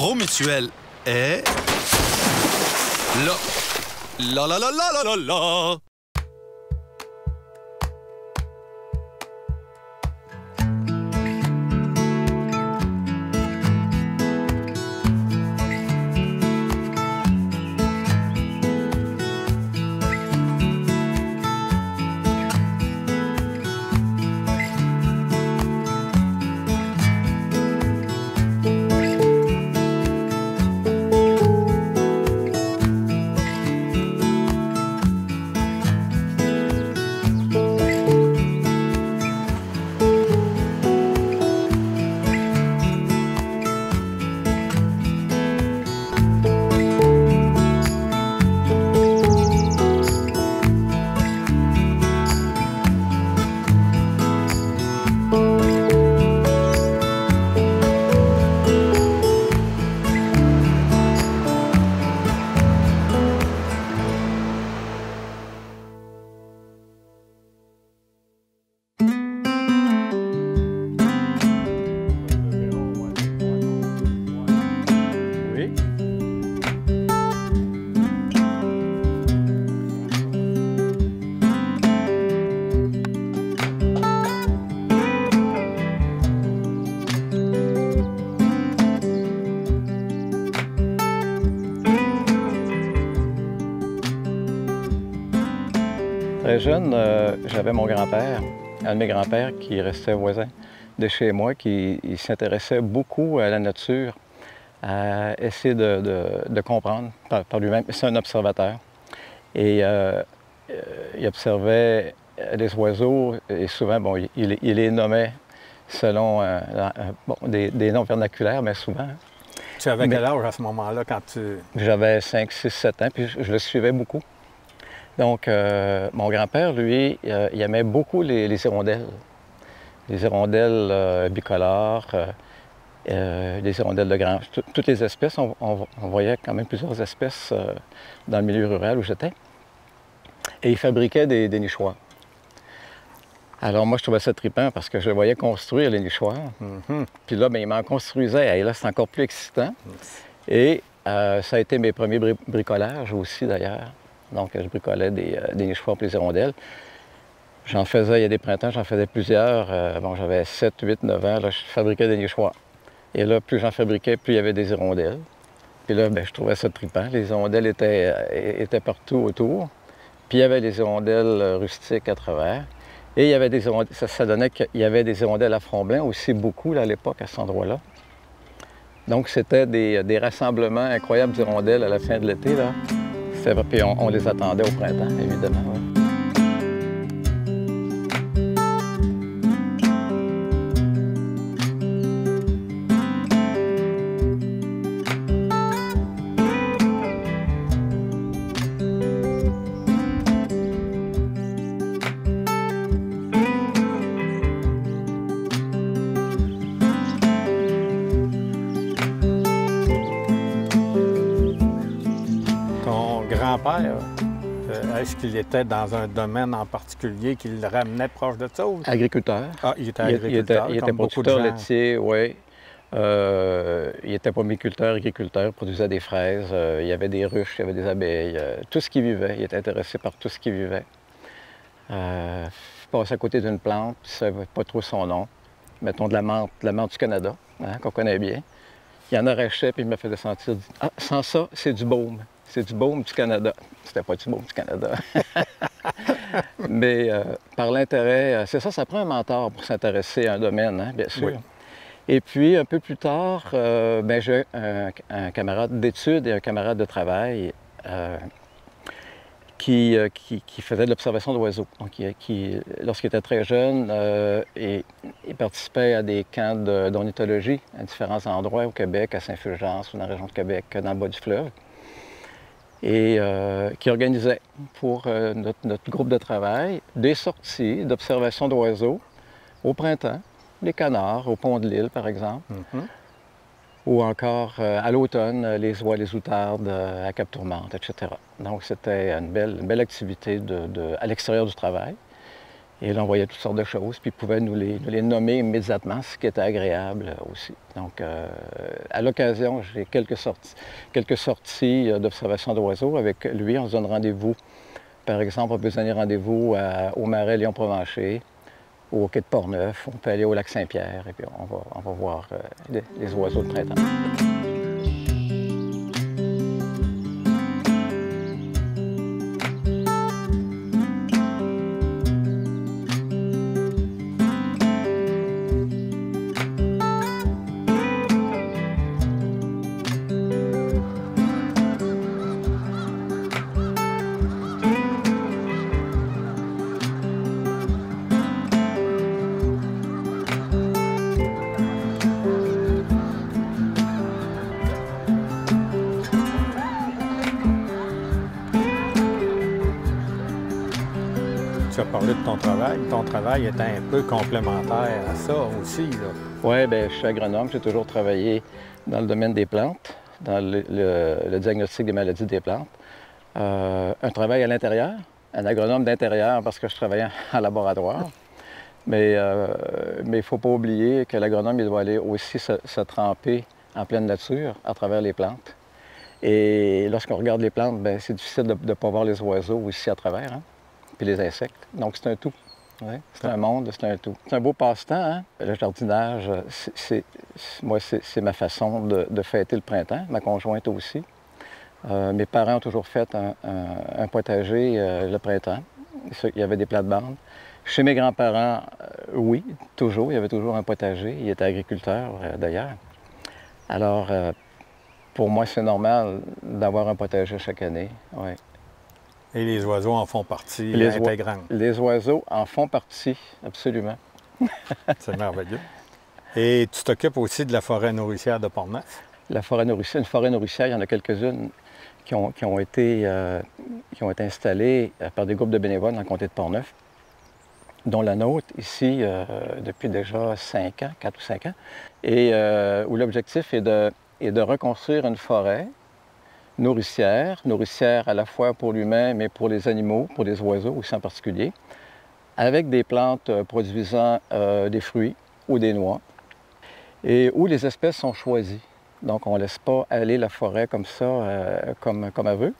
Promutuel est... là. La la la la la la la. Très jeune, j'avais mon grand-père, un de mes grands-pères qui restait voisin de chez moi, qui s'intéressait beaucoup à la nature, à essayer de comprendre par lui-même. C'est un observateur. Et il observait les oiseaux et souvent, bon, il les nommait selon des noms vernaculaires, mais souvent. Tu avais quel âge à ce moment-là quand tu... J'avais 5, 6, 7 ans, puis je le suivais beaucoup. Donc, mon grand-père, lui, il aimait beaucoup les hirondelles. Les hirondelles bicolores, les hirondelles de grange, toutes les espèces. On voyait quand même plusieurs espèces dans le milieu rural où j'étais. Et il fabriquait des nichoirs. Alors moi, je trouvais ça trippant parce que je le voyais construire les nichoirs. Puis là, bien, il m'en construisait. Et là, c'est encore plus excitant. Et ça a été mes premiers bricolages aussi, d'ailleurs. Donc, je bricolais des nichoirs pour les hirondelles. J'en faisais, il y a des printemps, j'en faisais plusieurs. Bon, j'avais 7, 8, 9 ans, là, je fabriquais des nichoirs. Et là, plus j'en fabriquais, plus il y avait des hirondelles. Puis là, bien, je trouvais ça trippant. Les hirondelles étaient partout autour. Puis il y avait des hirondelles rustiques à travers. Et il y avait des hirondelles, ça donnait qu'il y avait des hirondelles à front blanc aussi beaucoup là, à l'époque, à cet endroit-là. Donc, c'était des rassemblements incroyables d'hirondelles à la fin de l'été, là. Puis on les attendait au printemps, évidemment. Ouais. Grand-père, est-ce qu'il était dans un domaine en particulier qui le ramenait proche de ça? Ou... Agriculteur. Ah, il était agriculteur. Il était producteur laitier, oui. Il était pomiculteur, agriculteur, il produisait des fraises, il y avait des ruches, il y avait des abeilles, tout ce qui vivait. Il était intéressé par tout ce qui vivait. Je passais à côté d'une plante, je ne savais pas trop son nom. Mettons de la menthe du Canada, hein, qu'on connaît bien. Il en arrachait, puis il me faisait sentir, ah, sans ça, c'est du baume. C'est du baume du Canada. C'était pas du baume du Canada. Mais par l'intérêt, c'est ça, ça prend un mentor pour s'intéresser à un domaine, hein, bien sûr. Oui. Et puis, un peu plus tard, j'ai un camarade d'études et un camarade de travail qui faisait de l'observation d'oiseaux. Donc, lorsqu'il était très jeune, il participait à des camps d'ornithologie à différents endroits au Québec, à Saint-Fulgence ou dans la région de Québec, dans le bas du fleuve. Et qui organisait pour notre groupe de travail des sorties d'observation d'oiseaux au printemps, les canards, au pont de l'île, par exemple, ou encore à l'automne, les oies, les outardes à Cap-Tourmente, etc. Donc, c'était une belle activité à l'extérieur du travail. Et là, on voyait toutes sortes de choses, puis ils pouvaient nous les nommer immédiatement, ce qui était agréable aussi. Donc, à l'occasion, j'ai quelques sorties d'observation d'oiseaux. Avec lui, on se donne rendez-vous. Par exemple, on peut se donner rendez-vous au Marais Léon-Provencher, au quai de Portneuf. On peut aller au lac Saint-Pierre, et puis on va voir les oiseaux de printemps. Tu as parlé de ton travail. Ton travail est un peu complémentaire à ça aussi, là. Oui, bien, je suis agronome. J'ai toujours travaillé dans le domaine des plantes, dans le diagnostic des maladies des plantes. Un travail à l'intérieur, un agronome d'intérieur parce que je travaillais en laboratoire. Mais il ne faut pas oublier que l'agronome, il doit aller aussi se tremper en pleine nature à travers les plantes. Et lorsqu'on regarde les plantes, bien, c'est difficile de ne pas voir les oiseaux aussi à travers, hein? Puis les insectes. Donc, c'est un tout. Ouais. C'est un monde, c'est un tout. C'est un beau passe-temps, hein? Le jardinage, moi, c'est ma façon de fêter le printemps. Ma conjointe aussi. Mes parents ont toujours fait un potager le printemps. Il y avait des plates-bandes. Chez mes grands-parents, oui, toujours. Il y avait toujours un potager. Ils étaient agriculteurs, d'ailleurs. Alors, pour moi, c'est normal d'avoir un potager chaque année. Ouais. Et les oiseaux en font partie intégrante. Les oiseaux en font partie, absolument. C'est merveilleux. Et tu t'occupes aussi de la forêt nourricière de Portneuf? La forêt nourricière, une forêt nourricière, il y en a quelques-unes qui ont été installées par des groupes de bénévoles dans le comté de Portneuf, dont la nôtre, ici, depuis déjà 5 ans, 4 ou 5 ans, et où l'objectif est de reconstruire une forêt nourricière à la fois pour l'humain, mais pour les animaux, pour les oiseaux aussi en particulier, avec des plantes produisant des fruits ou des noix, et où les espèces sont choisies. Donc, on ne laisse pas aller la forêt comme ça, comme elle veut,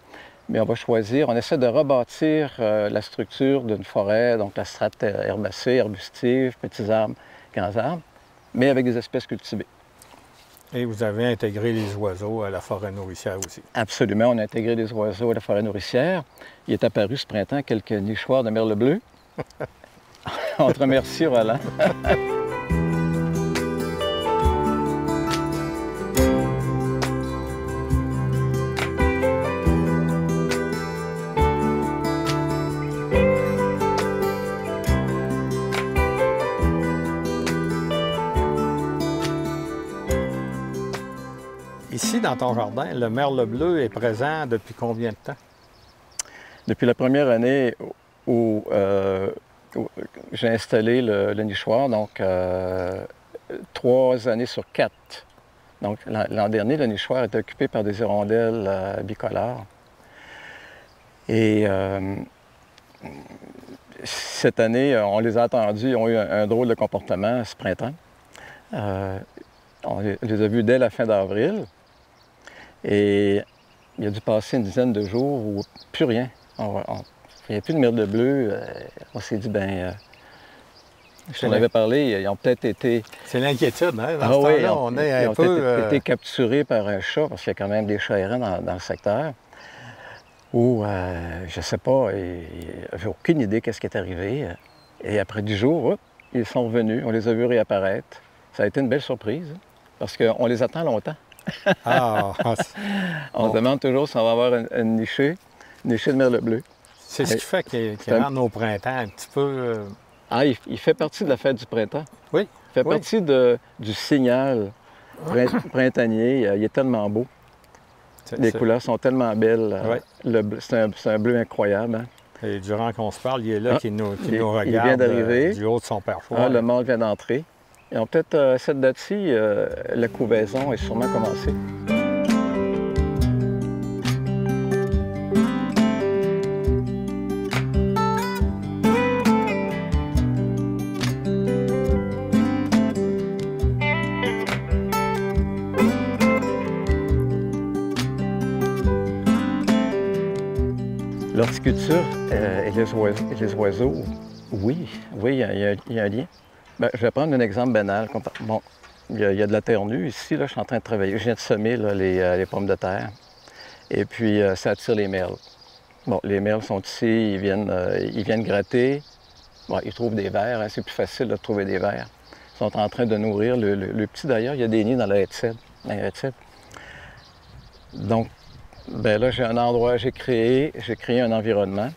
mais on va choisir, on essaie de rebâtir la structure d'une forêt, donc la strate herbacée, arbustive, petits arbres, grands arbres, mais avec des espèces cultivées. Et vous avez intégré les oiseaux à la forêt nourricière aussi? Absolument, on a intégré les oiseaux à la forêt nourricière. Il est apparu ce printemps quelques nichoirs de merle bleu. On te remercie, Roland. Ici, dans ton jardin, le merle bleu est présent depuis combien de temps? Depuis la première année où j'ai installé le nichoir, donc 3 années sur 4. Donc l'an dernier, le nichoir était occupé par des hirondelles bicolores. Et cette année, on les a attendus, ils ont eu un drôle de comportement ce printemps. On les a vus dès la fin d'avril. Et il a dû passer une dizaine de jours où plus rien. Il n'y avait plus de merle bleu. On s'est dit, je t'en avais parlé, ils ont peut-être été... C'est l'inquiétude, hein? Dans ce temps-là, on est un peu... Ils ont peut-être été capturés par un chat, parce qu'il y a quand même des chats errants dans le secteur. Ou, je ne sais pas, ils n'avaient aucune idée qu'est-ce qui est arrivé. Et après 10 jours, ils sont revenus, on les a vus réapparaître. Ça a été une belle surprise, parce qu'on les attend longtemps. On se demande toujours si on va avoir une nichée de merle bleu. C'est ce qui fait qu'il rentre au printemps un petit peu... Il fait partie de la fête du printemps. Oui. Il fait partie du signal printanier. Il est tellement beau. Les couleurs sont tellement belles. C'est un bleu incroyable. Hein? Et durant qu'on se parle, il est là qui nous regarde il vient d'arriver. Du haut de son perchoir. Le mâle vient d'entrer. Et peut-être cette date-ci, la couvaison est sûrement commencée. L'horticulture et les oiseaux, oui, il y a un lien. Ben, je vais prendre un exemple banal. Bon, il y a de la terre nue ici, là, je suis en train de travailler. Je viens de semer là, les pommes de terre. Et puis, ça attire les merles. Bon, les merles sont ici, ils viennent gratter. Bon, ils trouvent des vers, hein, c'est plus facile de trouver des vers. Ils sont en train de nourrir le petit, d'ailleurs, il y a des nids dans la haie de cèdre. Donc, ben là, j'ai un endroit, j'ai créé un environnement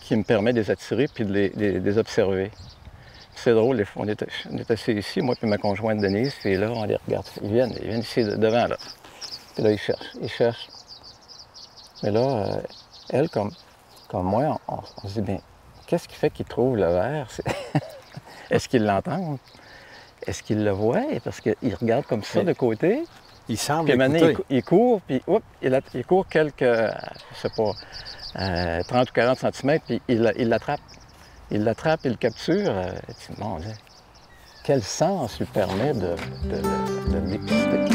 qui me permet de les attirer puis de les observer. C'est drôle, on est assis ici, moi et ma conjointe Denise, puis là, on les regarde. Ils viennent ici devant, là. Puis là, ils cherchent. Mais là, elle, comme moi, on se dit, bien, qu'est-ce qui fait qu'ils trouvent le verre? Est-ce qu'ils l'entendent? Est-ce qu'ils le voient? Parce qu'ils regardent comme ça de côté. Il semble puis écouter. Il court, puis il court quelques, je sais pas, 30 ou 40 cm, puis il l'attrape. Il l'attrape, il le capture. Mon Dieu, quel sens lui permet de le dépister?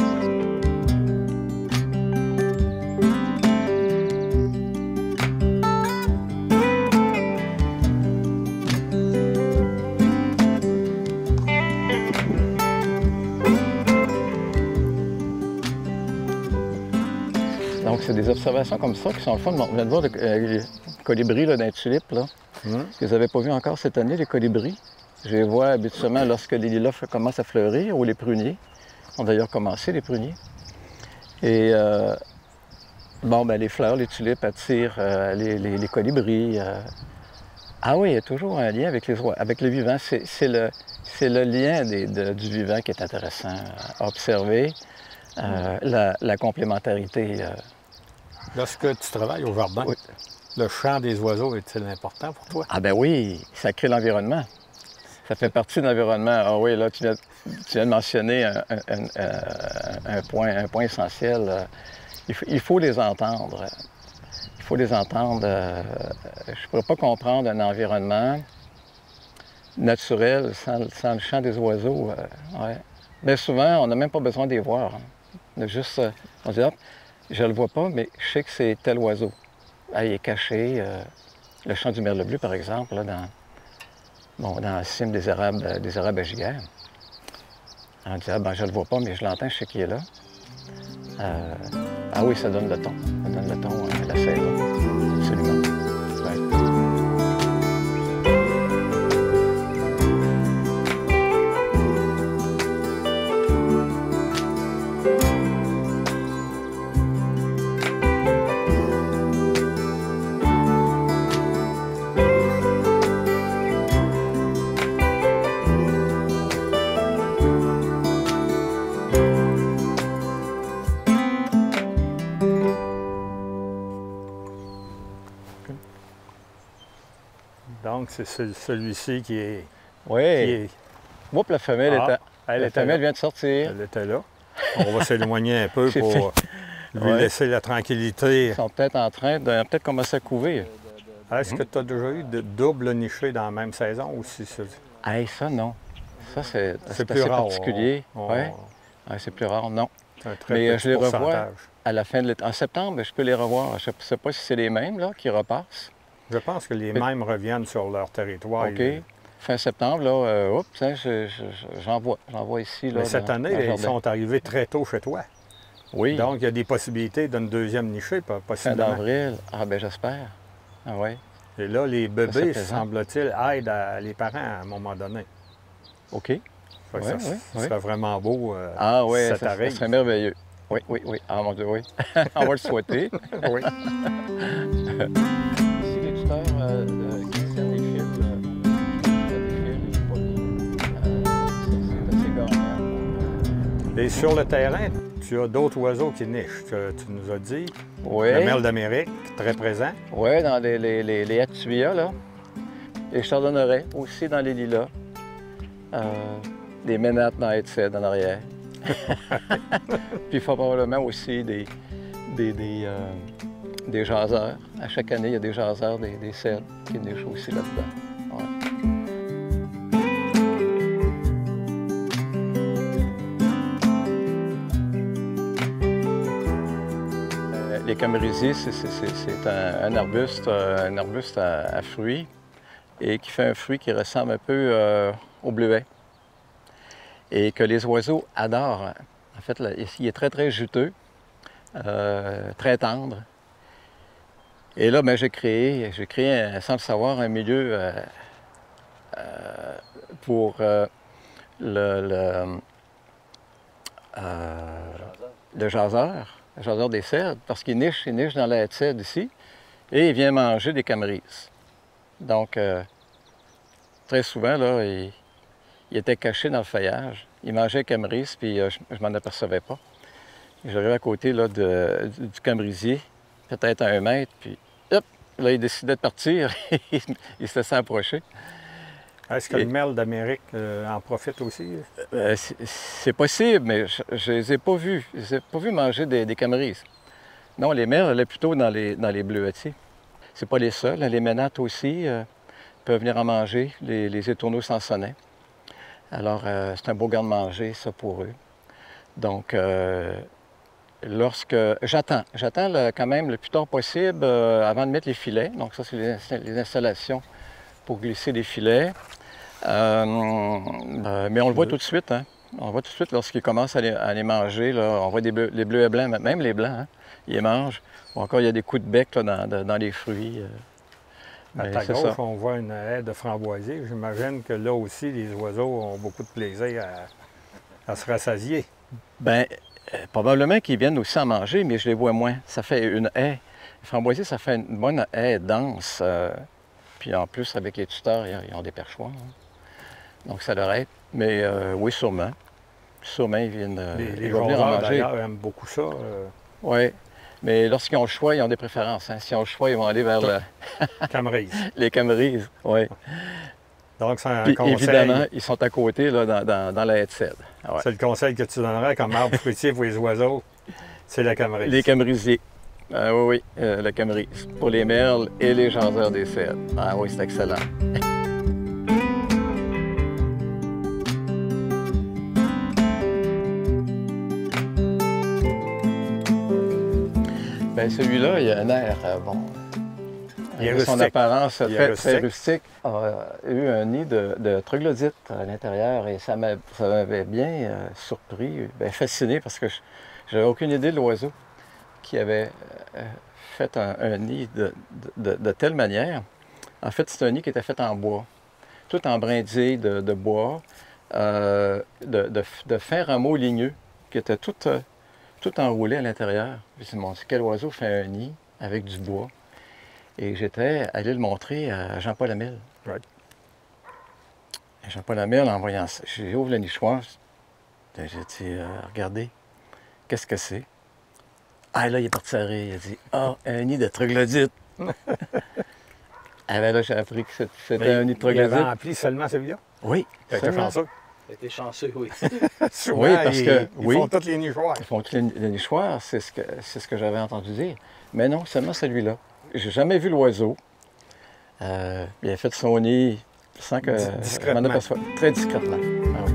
Donc, c'est des observations comme ça qui sont le fun. Bon, on vient de voir les colibris là, dans les tulipes. Là. Vous ne les avez pas vus encore cette année, les colibris? Je les vois habituellement lorsque les lilas commencent à fleurir, ou les pruniers. Ils ont d'ailleurs commencé, les pruniers. Et bon, ben, les fleurs, les tulipes attirent les colibris. Ah oui, il y a toujours un lien avec le vivant. C'est le lien du vivant qui est intéressant à observer. La complémentarité. Lorsque tu travailles au jardin, oui. Le chant des oiseaux est-il important pour toi? Ah ben oui, ça crée l'environnement. Ça fait partie de l'environnement. Ah oui, là, tu viens de mentionner un point essentiel. Il faut les entendre. Il faut les entendre. Je ne pourrais pas comprendre un environnement naturel sans le chant des oiseaux. Ouais. Bien souvent, on n'a même pas besoin de les voir. Juste, on dit, hop, je ne le vois pas, mais je sais que c'est tel oiseau. Ah, il est caché. Le chant du merle bleu, par exemple, là, dans la cime des érables à giguère. On dit, ah, ben, je ne le vois pas, mais je l'entends, je sais qu'il est là. Ah oui, ça donne le ton. Ça donne le ton à la saison. Absolument. Ouais. Donc, c'est celui-ci qui est... Oui. Oups, la femelle, la femelle vient de sortir. Elle était là. On va s'éloigner un peu pour lui laisser la tranquillité. Ils sont peut-être en train de commencer à couver. Est-ce que tu as déjà eu de double niché dans la même saison ou si c'est... Hey, ça, non. Ça, c'est assez rare, particulier. Oui, c'est plus rare, non. Mais je les revois à la fin de l'été. En septembre, je peux les revoir. Je ne sais pas si c'est les mêmes là, qui repassent. Je pense que les mêmes reviennent sur leur territoire. OK. Fin septembre, là, j'en vois ici. Là, mais cette année, ils sont arrivés très tôt chez toi. Oui. Donc, il y a des possibilités d'une deuxième nichée, possiblement. Fin d'avril. Ah, bien, j'espère. Ah oui. Et là, les bébés, semble-t-il, aident les parents à un moment donné. OK. Ça serait vraiment beau. Ah oui, ça serait merveilleux. Oui. Ah mon Dieu, oui. On va le souhaiter. Oui. Ici, les tuteurs qui tiennent les fils, c'est assez gagnant. Et sur le terrain, tu as d'autres oiseaux qui nichent, tu nous as dit. Oui. Le merle d'Amérique, très présent. Oui, dans les Atuia, là. Les chardonnerets, aussi dans les lilas. Des ménates dans les cèdres en arrière. Puis probablement aussi des jaseurs. À chaque année, il y a des jaseurs, des cèdres qui nichent aussi là-dedans. Ouais. les camérisiers, c'est un arbuste à fruits et qui fait un fruit qui ressemble un peu au bleuet et que les oiseaux adorent. En fait, là, il est très, très juteux, très tendre. Et là, ben, j'ai créé, sans le savoir, un milieu pour le jaseur des cèdres, parce qu'il niche dans la haie de cèdre ici, et il vient manger des camérises. Donc, très souvent, là, il était caché dans le feuillage. Il mangeait les camérises, puis je m'en apercevais pas. J'arrivais à côté là, du camérisier, peut-être à 1 mètre, puis hop, là, il décidait de partir. Il se laissait approcher. Est-ce que le merle d'Amérique en profite aussi? C'est possible, mais je ne les ai pas vus. Je les ai pas vus manger des camérises. Non, les merles allaient plutôt dans les bleuetiers. C'est pas les seuls. Les ménates aussi peuvent venir en manger, les étourneaux sansonnets. Alors, c'est un beau garde-manger, ça, pour eux. Donc, j'attends quand même le plus tard possible avant de mettre les filets. Donc, ça, c'est les installations pour glisser des filets. Mais on le voit tout de suite, hein? On le voit tout de suite lorsqu'ils commencent à les manger. Là, on voit les bleus et blancs, même les blancs, hein? Ils les mangent. Ou encore, il y a des coups de bec là, dans les fruits. À ta gauche, on voit une haie de framboisiers. J'imagine que là aussi, les oiseaux ont beaucoup de plaisir à se rassasier. Bien, probablement qu'ils viennent aussi en manger, mais je les vois moins. Ça fait une haie. Les framboisiers, ça fait une bonne haie dense. Puis en plus, avec les tuteurs, ils ont des perchoirs. Hein. Donc ça leur aide. Mais oui, sûrement. Sûrement, ils viennent les vont venir en manger. D'ailleurs, aiment beaucoup ça. Oui. Mais lorsqu'ils ont le choix, ils ont des préférences. Hein. S'ils ont le choix, ils vont aller vers Camérises. les camérises, oui. Donc, c'est un Puis, conseil. évidemment, ils sont à côté, là, dans la haie de cèdre. Ouais. C'est le conseil que tu donnerais comme arbre fruitier pour les oiseaux, c'est la camérise. Les camérisiers. Ah, oui, la camérise. Pour les merles et les jaseurs des cèdres. Ah oui, c'est excellent. Bien, celui-là, il a un air, bon... Il est son rustique. apparence très rustique a eu un nid de troglodytes à l'intérieur et ça m'avait bien surpris, bien fasciné parce que je n'avais aucune idée de l'oiseau qui avait fait un nid de telle manière. En fait, c'est un nid qui était fait en bois, tout en brindilles de bois, de fins rameaux ligneux qui étaient tout enroulés à l'intérieur. Je me suis dit, quel oiseau fait un nid avec du bois? Et j'étais allé le montrer à Jean-Paul Hamel. Right. Jean-Paul Hamel, en voyant ça, j'ouvre le nichoir, j'ai dit, regardez, qu'est-ce que c'est? Ah, là, il est parti à rire. Il a dit, un nid de troglodytes. Ah, ben là, j'ai appris que c'était un nid de troglodytes. Il avait rempli seulement celui-là? Oui. Il était chanceux. Il était chanceux, oui. Souvent, Oui, parce que ils font tous les nichoirs. Ils font tous les nichoirs, c'est ce que j'avais entendu dire. Mais non, seulement celui-là. J'ai jamais vu l'oiseau. Il a fait son nid sans que je m'en aperçoive. Très discrètement. Ah oui.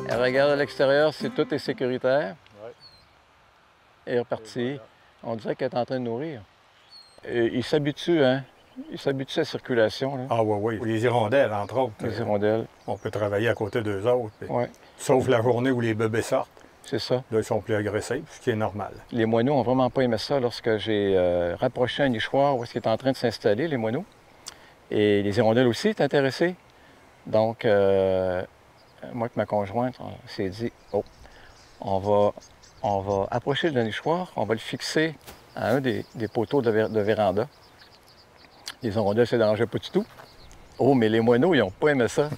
Elle regarde à l'extérieur si tout est sécuritaire. Ouais. Et est reparti. On dirait qu'elle est en train de nourrir. Et il s'habitue, hein? Il s'habitue à la circulation. Là. Ah oui, oui. Les hirondelles, entre autres. Les hirondelles. On peut travailler à côté d'eux autres. Oui, Sauf la journée où les bébés sortent. c'est ça. Là, ils sont plus agressifs, ce qui est normal. Les moineaux n'ont vraiment pas aimé ça lorsque j'ai rapproché un nichoir où est-ce qu'il est en train de s'installer, les moineaux. Et les hirondelles aussi étaient intéressées. Donc, moi et ma conjointe, on s'est dit, oh, on va approcher le nichoir, on va le fixer à un des poteaux de véranda. Les hirondelles ne se dérangeaient pas du tout. Oh, mais les moineaux, ils n'ont pas aimé ça.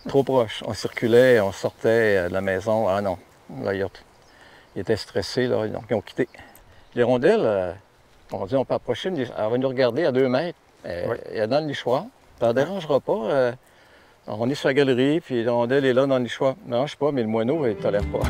Trop proche. On circulait, on sortait de la maison. Ah non, là, ils étaient stressés, là, donc ils ont quitté. Les hirondelles, On dit, on peut approcher, elle va nous regarder à 2 mètres. Elle est dans le nichoir. Ça ne dérangera pas. On est sur la galerie, puis l'hirondelle est là dans le nichoir. Non, je sais pas, mais le moineau, il ne tolère pas.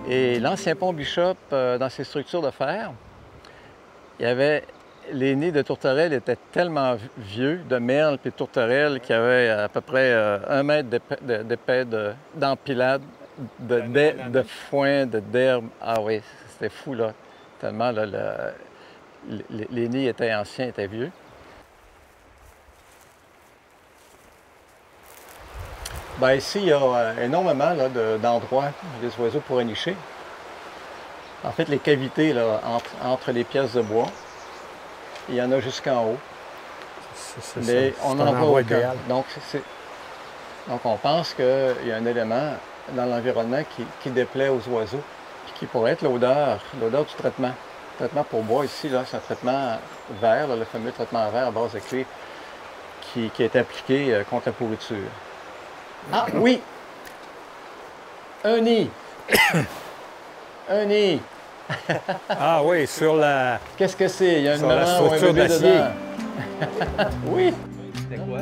Et l'ancien pont Bishop, dans ses structures de fer, il y avait les nids de tourterelles étaient tellement vieux, de merles et de tourterelles, qu'il y avait à peu près 1 mètre d'épais d'empilade, de foin, d'herbe. Ah oui, c'était fou, là. Tellement, là, les nids étaient anciens, étaient vieux. Bien, ici, il y a énormément d'endroits où les oiseaux pourraient nicher. En fait, les cavités là, entre les pièces de bois, il y en a jusqu'en haut. Mais on n'en voit aucun. Donc, on pense qu'il y a un élément dans l'environnement qui déplaît aux oiseaux, puis qui pourrait être l'odeur du traitement. Le traitement pour bois ici, c'est un traitement vert, le fameux traitement vert à base de cuivre, qui est appliqué contre la pourriture. Ah oui! Un nid! Un nid! Ah oui, sur la... Qu'est-ce que c'est? Il y a une maman ou un bébé dedans. Oui! C'était quoi?